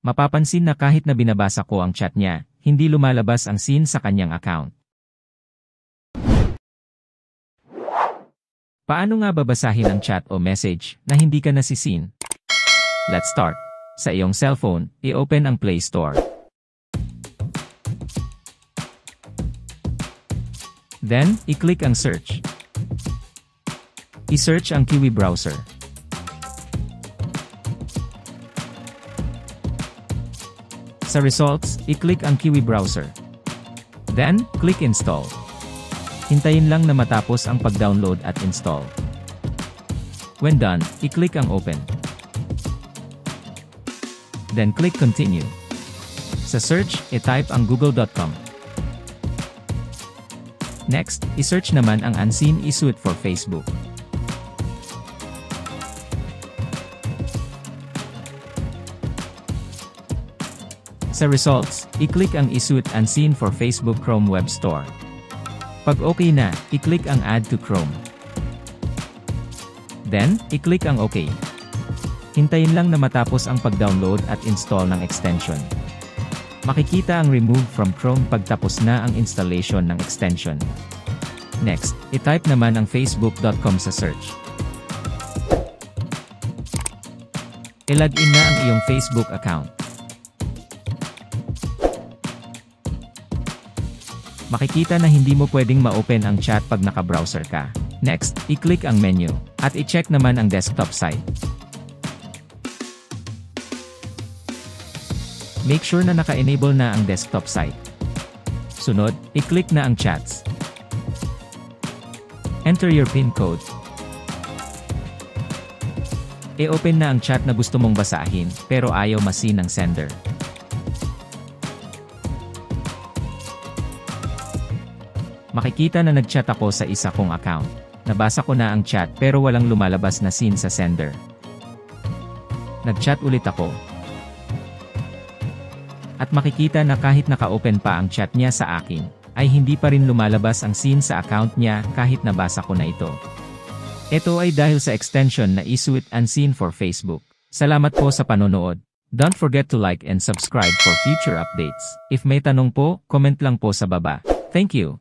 mapapansin na kahit na binabasa ko ang chat niya, hindi lumalabas ang scene sa kanyang account. Paano nga babasahin ang chat o message na hindi ka nasi-seen? Let's start. Sa iyong cellphone, i-open ang Play Store. Then, i-click ang search. I-search ang Kiwi browser. Sa results, i-click ang Kiwi browser. Then, click install. Hintayin lang na matapos ang pag-download at install. When done, i-click ang open. Then click continue. Sa search, i-type ang google.com. Next, i-search naman ang Unseen eSuite for Facebook. Sa results, i-click ang eSuite Unseen for Facebook Chrome Web Store. Pag okay na, i-click ang Add to Chrome. Then, i-click ang OK. Hintayin lang na matapos ang pag-download at install ng extension. Makikita ang Remove from Chrome pagtapos na ang installation ng extension. Next, i-type naman ang facebook.com sa search. I-login na ang iyong Facebook account. Makikita na hindi mo pwedeng ma-open ang chat pag naka-browser ka. Next, i-click ang menu, at i-check naman ang desktop site. Make sure na naka-enable na ang desktop site. Sunod, i-click na ang chats. Enter your PIN code. I-open na ang chat na gusto mong basahin, pero ayaw ma-see ng sender. Makikita na nag-chat ako sa isa kong account. Nabasa ko na ang chat pero walang lumalabas na scene sa sender. Nag-chat ulit ako. At makikita na kahit naka-open pa ang chat niya sa akin, ay hindi pa rin lumalabas ang scene sa account niya kahit nabasa ko na ito. Ito ay dahil sa extension na eSuite Unseen for Facebook. Salamat po sa panonood. Don't forget to like and subscribe for future updates. If may tanong po, comment lang po sa baba. Thank you.